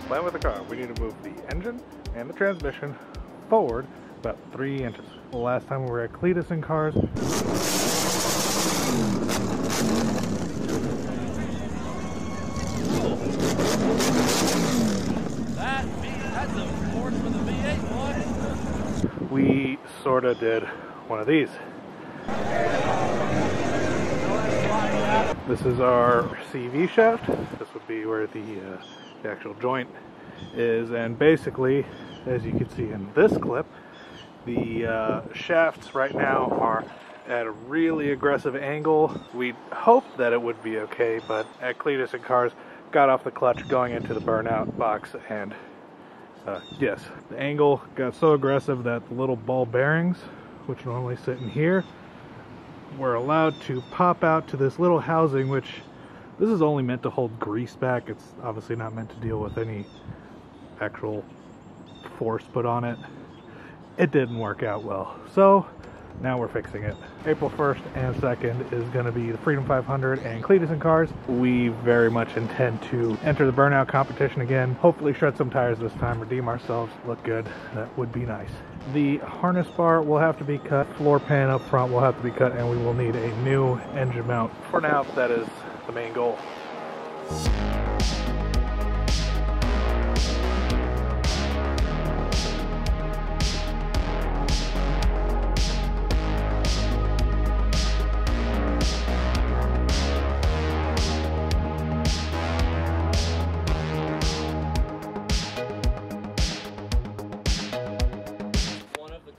playing with the car. We need to move the engine and the transmission forward about 3 inches. The last time we were at Cleetus and Cars, That's a force for the V8, boy. we sort of did one of these. This is our CV shaft. This would be where the actual joint is, and basically, as you can see in this clip, the shafts right now are at a really aggressive angle. We hoped that it would be okay, but at Cleetus and Cars, got off the clutch going into the burnout box, and yes, the angle got so aggressive that the little ball bearings, which normally sit in here, were allowed to pop out to this little housing, which this is only meant to hold grease back. It's obviously not meant to deal with any actual force put on it. It didn't work out well, so now we're fixing it. April 1st and 2nd is going to be the Freedom 500 and Cleetus and Cars. We very much intend to enter the burnout competition again. Hopefully shred some tires this time, redeem ourselves, look good. That would be nice. The harness bar will have to be cut, floor pan up front will have to be cut, and we will need a new engine mount. For now, that is the main goal.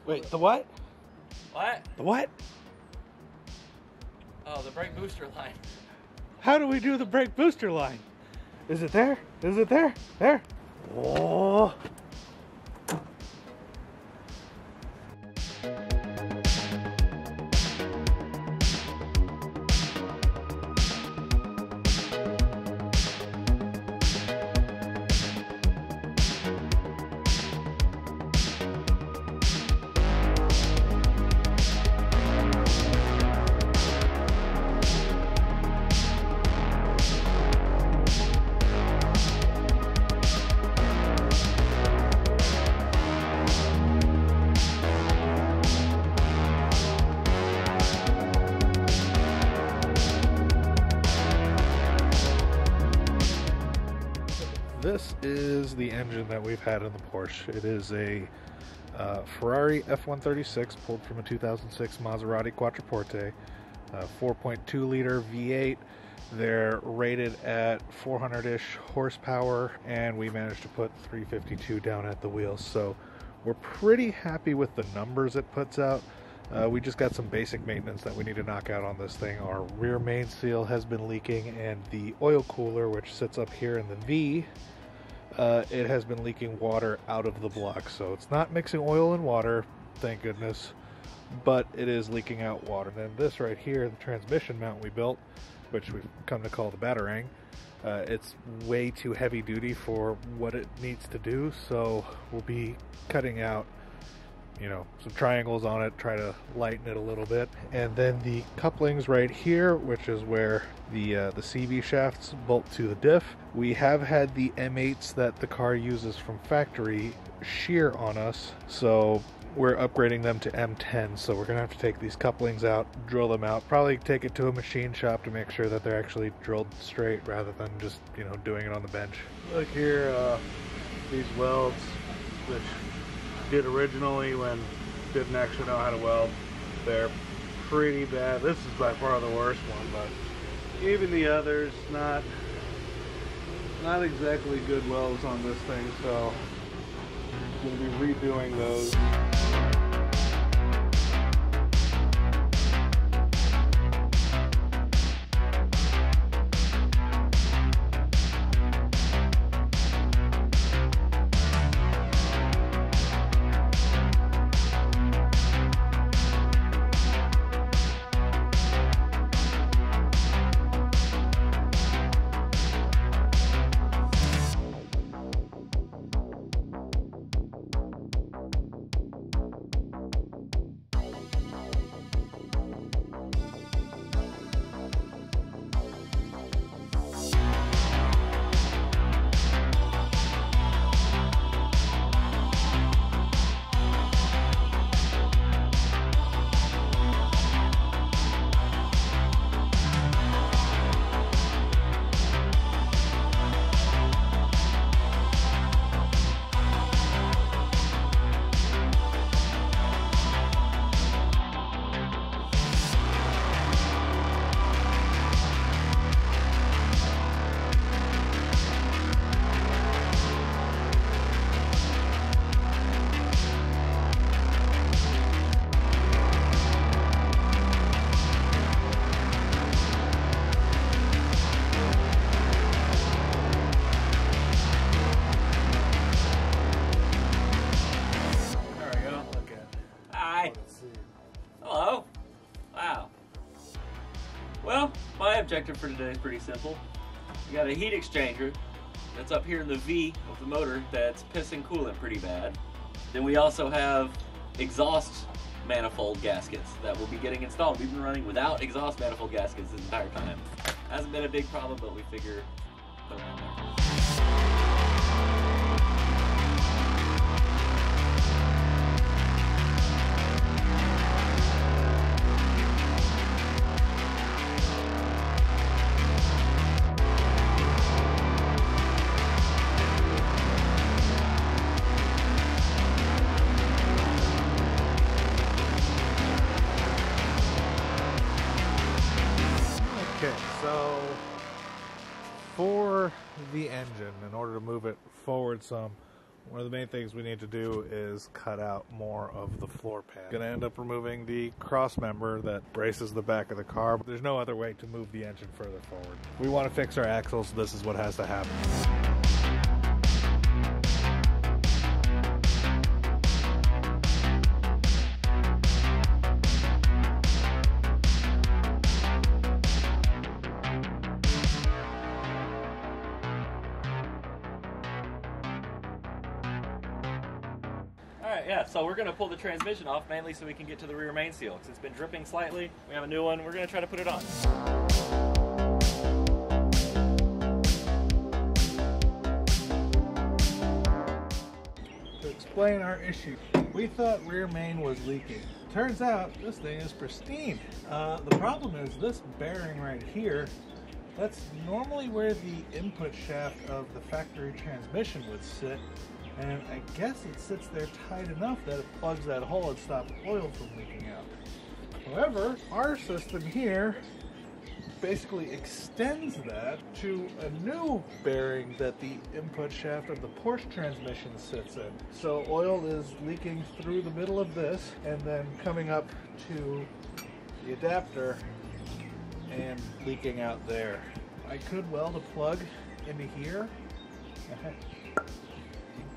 Wait, the what? What? The what? Oh, the brake booster line. How do we do the brake booster line? Is it there? Is it there? There? Oh. This is the engine that we've had in the Porsche. It is a Ferrari F136 pulled from a 2006 Maserati Quattroporte, 4.2 liter V8. They're rated at 400-ish horsepower, and we managed to put 352 down at the wheels. So we're pretty happy with the numbers it puts out. We just got some basic maintenance that we need to knock out on this thing. Our rear main seal has been leaking, and the oil cooler, which sits up here in the V, it has been leaking water out of the block. So it's not mixing oil and water, thank goodness, but it is leaking out water. Then this right here, the transmission mount we built, which we've come to call the Batarang, it's way too heavy duty for what it needs to do, so we'll be cutting out, you know, some triangles on it, try to lighten it a little bit. And then the couplings right here, which is where the CV shafts bolt to the diff. We have had the M8s that the car uses from factory shear on us, so we're upgrading them to M10, so we're gonna have to take these couplings out, drill them out, probably take it to a machine shop to make sure that they're actually drilled straight rather than just, you know, doing it on the bench. Look here, these welds, which did originally when didn't actually know how to weld, they're pretty bad. This is by far the worst one, but even the others, not exactly good welds on this thing, so we'll be redoing those. objective for today is pretty simple. We got a heat exchanger that's up here in the V of the motor that's pissing coolant pretty bad. Then we also have exhaust manifold gaskets that we'll be getting installed. We've been running without exhaust manifold gaskets this entire time. Hasn't been a big problem, but we figure put them on there. Okay, so for the engine, in order to move it forward some, one of the main things we need to do is cut out more of the floor pan. Going to end up removing the cross member that braces the back of the car, but there's no other way to move the engine further forward. We want to fix our axles, so this is what has to happen. Alright, yeah, so we're going to pull the transmission off mainly so we can get to the rear main seal because it's been dripping slightly. We have a new one. We're going to try to put it on. To explain our issue, we thought rear main was leaking. Turns out this thing is pristine. The problem is this bearing right here, that's normally where the input shaft of the factory transmission would sit. And I guess it sits there tight enough that it plugs that hole and stops oil from leaking out. However, our system here basically extends that to a new bearing that the input shaft of the Porsche transmission sits in. So oil is leaking through the middle of this and then coming up to the adapter and leaking out there. I could weld a plug into here.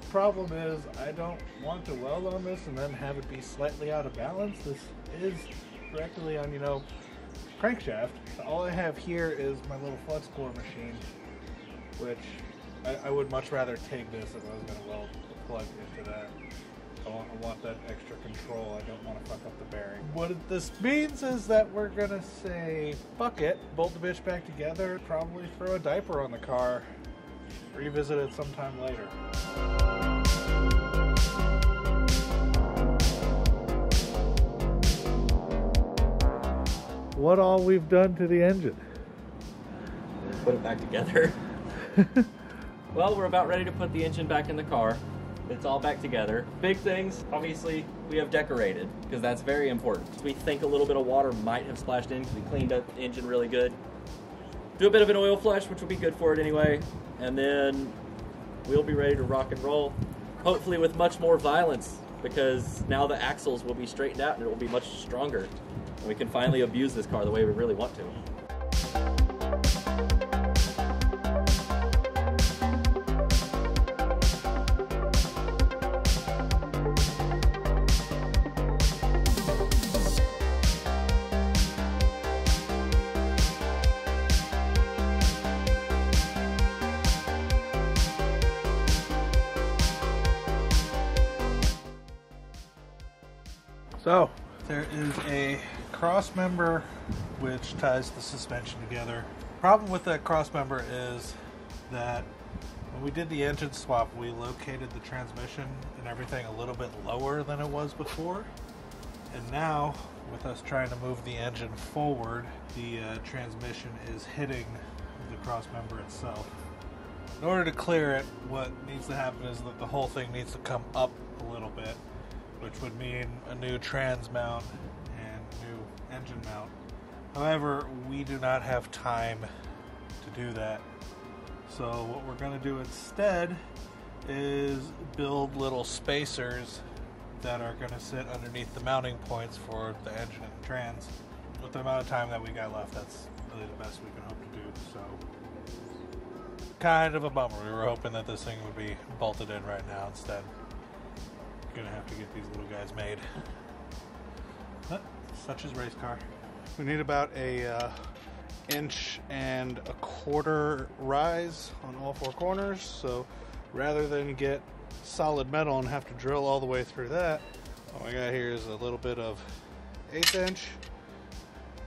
Problem is I don't want to weld on this and then have it be slightly out of balance. This is directly on, crankshaft. All I have here is my little flux core machine, which I would much rather take this if I was going to weld the plug into that. I want that extra control. I don't want to fuck up the bearing. What this means is that we're going to say, fuck it, bolt the bitch back together, probably throw a diaper on the car, revisit it sometime later. What all we've done to the engine? Put it back together. Well, we're about ready to put the engine back in the car. It's all back together. Big things, obviously, we have decorated, because that's very important. We think a little bit of water might have splashed in because we cleaned up the engine really good. Do a bit of an oil flush, which will be good for it anyway, and then we'll be ready to rock and roll, hopefully with much more violence, because now the axles will be straightened out and it will be much stronger. And we can finally abuse this car the way we really want to. So, there is a cross member which ties the suspension together. Problem with that cross member is that when we did the engine swap, we located the transmission and everything a little bit lower than it was before. And now, with us trying to move the engine forward, the transmission is hitting the cross member itself. In order to clear it, what needs to happen is that the whole thing needs to come up a little bit, which would mean a new trans mount and new engine mount. However, we do not have time to do that. So what we're going to do instead is build little spacers that are going to sit underneath the mounting points for the engine and trans. With the amount of time that we got left, that's really the best we can hope to do. So, kind of a bummer. We were hoping that this thing would be bolted in right now instead. Gonna have to get these little guys made. But such is race car. We need about a 1.25" rise on all four corners. So rather than get solid metal and have to drill all the way through that, what we got here is a little bit of 1/8 inch,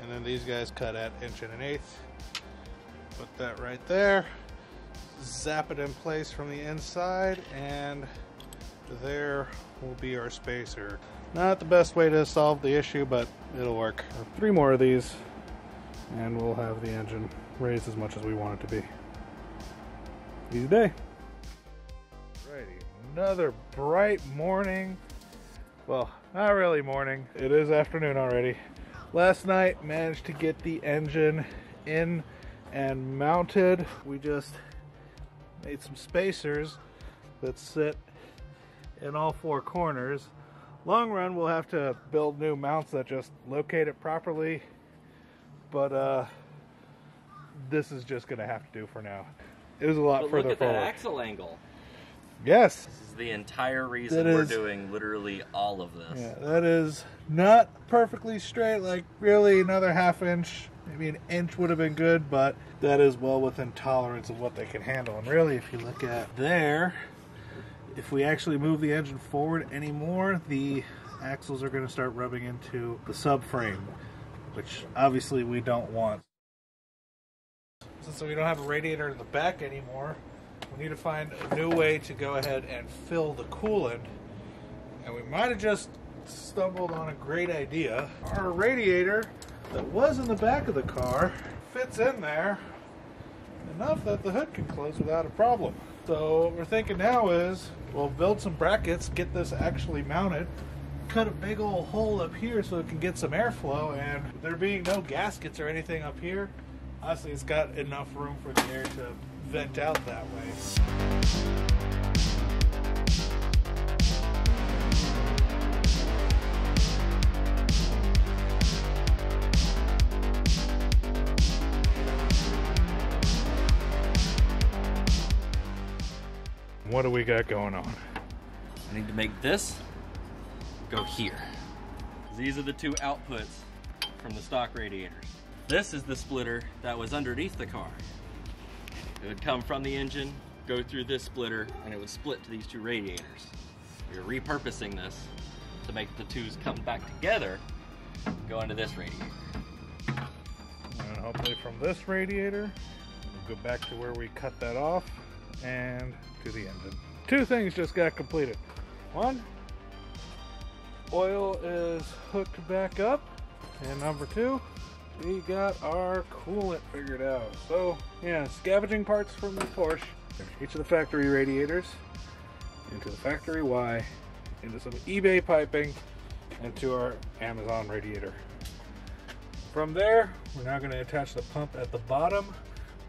and then these guys cut at 1 1/8. Put that right there, zap it in place from the inside, and there will be our spacer. Not the best way to solve the issue, but it'll work. 3 more of these and we'll have the engine raised as much as we want it to be. Easy day. Alrighty, another bright morning. Well, not really morning. It is afternoon already. Last night managed to get the engine in and mounted. We just made some spacers that sit in all four corners. Long run, we'll have to build new mounts that just locate it properly, but this is just gonna have to do for now. It was a lot further look at forward. that axle angle. Yes. This is the entire reason we're doing literally all of this. Yeah, that is not perfectly straight, like really another 1/2 inch, maybe 1 inch would have been good, but that is well within tolerance of what they can handle. And really, if you look at there, if we actually move the engine forward anymore, the axles are going to start rubbing into the subframe, which obviously we don't want. Since we don't have a radiator in the back anymore, we need to find a new way to go ahead and fill the coolant. And we might have just stumbled on a great idea. Our radiator that was in the back of the car fits in there enough that the hood can close without a problem. So what we're thinking now is we'll build some brackets, get this actually mounted, cut a big old hole up here so it can get some airflow, and there being no gaskets or anything up here, honestly it's got enough room for the air to vent out that way. What do we got going on? I need to make this go here. These are the two outputs from the stock radiators. This is the splitter that was underneath the car. It would come from the engine, go through this splitter, and it would split to these two radiators. We're repurposing this to make the twos come back together, go into this radiator. And hopefully from this radiator, we'll go back to where we cut that off and to the engine. 2 things just got completed. 1, oil is hooked back up, and number 2, we got our coolant figured out. So yeah, scavenging parts from the Porsche, each of the factory radiators, into the factory Y, into some eBay piping, and to our Amazon radiator. From there, we're now going to attach the pump at the bottom,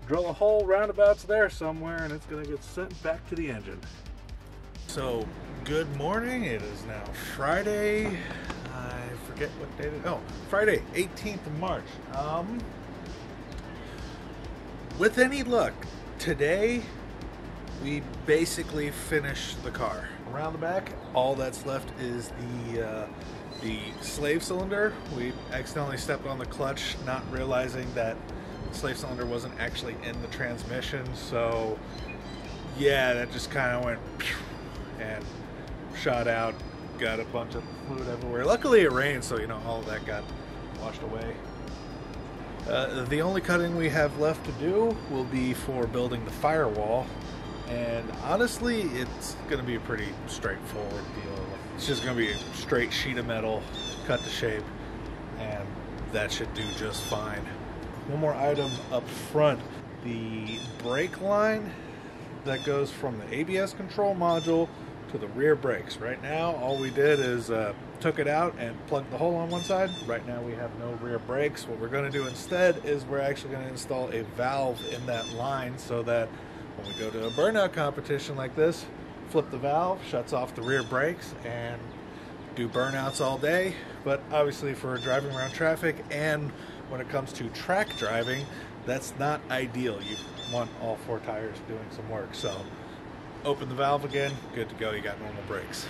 drill a hole roundabouts there somewhere, and it's going to get sent back to the engine. So, good morning. It is now Friday. I forget what date it is. Oh, Friday, 18th of March. With any luck, today we basically finished the car. Around the back, all that's left is the slave cylinder. We accidentally stepped on the clutch, not realizing that the slave cylinder wasn't actually in the transmission. So yeah, that just kind of went and shot out, got a bunch of fluid everywhere. Luckily it rained, so you know, all of that got washed away. The only cutting we have left to do will be for building the firewall, and honestly it's going to be a pretty straightforward deal. It's just going to be a straight sheet of metal cut to shape, and that should do just fine. One more item up front, the brake line that goes from the ABS control module to the rear brakes. Right now all we did is took it out and plugged the hole on one side. Right now we have no rear brakes. What we're going to do instead is we're actually going to install a valve in that line so that when we go to a burnout competition like this, flip the valve, shuts off the rear brakes, and do burnouts all day. But obviously for driving around traffic and when it comes to track driving, that's not ideal. You want all 4 tires doing some work. So open the valve again, good to go, you got normal brakes.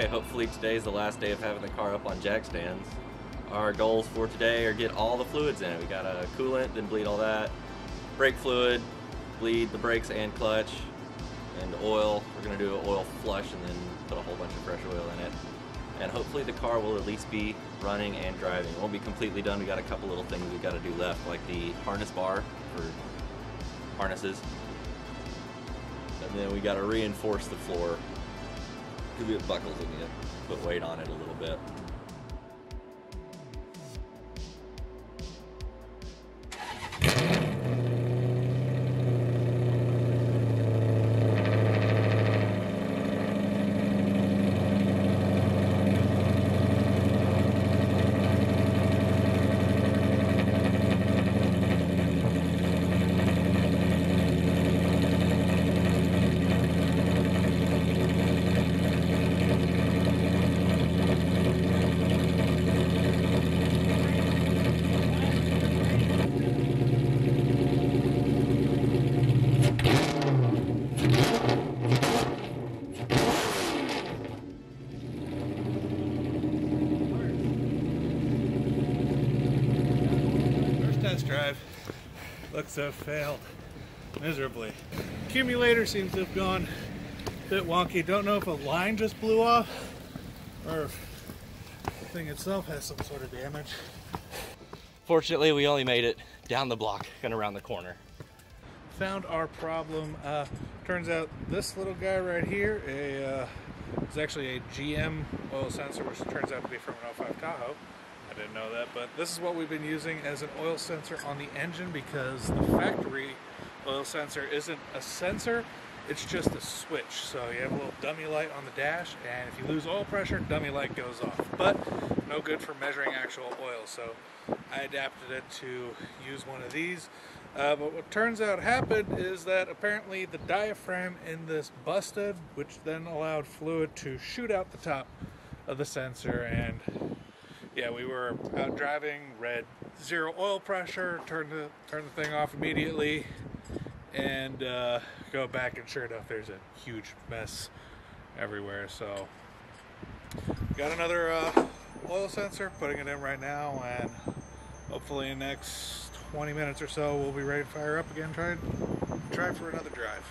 Okay, hopefully today's the last day of having the car up on jack stands. Our goals for today are get all the fluids in it. We got a coolant, then bleed all that. Brake fluid, bleed the brakes and clutch, and oil. We're gonna do an oil flush and then put a whole bunch of fresh oil in it. And hopefully the car will at least be running and driving. It won't be completely done. We got a couple little things we gotta do left, like the harness bar for harnesses. And then we gotta reinforce the floor because it buckles and you put weight on it a little bit. Test drive looks to have failed miserably. Accumulator seems to have gone a bit wonky. Don't know if a line just blew off or if the thing itself has some sort of damage. Fortunately, we only made it down the block and around the corner. Found our problem. Turns out this little guy right here is actually a GM oil sensor, which turns out to be from an 05 Tahoe. I didn't know that, but this is what we've been using as an oil sensor on the engine because the factory oil sensor isn't a sensor, it's just a switch. So you have a little dummy light on the dash, and if you lose oil pressure, dummy light goes off. But no good for measuring actual oil, so I adapted it to use one of these. But what turns out happened is that apparently the diaphragm in this busted, which then allowed fluid to shoot out the top of the sensor. And yeah, we were out driving, read 0 oil pressure, turn the thing off immediately, and go back, and sure enough, there's a huge mess everywhere. So got another oil sensor, putting it in right now, and hopefully in the next 20 minutes or so we'll be ready to fire up again, try for another drive.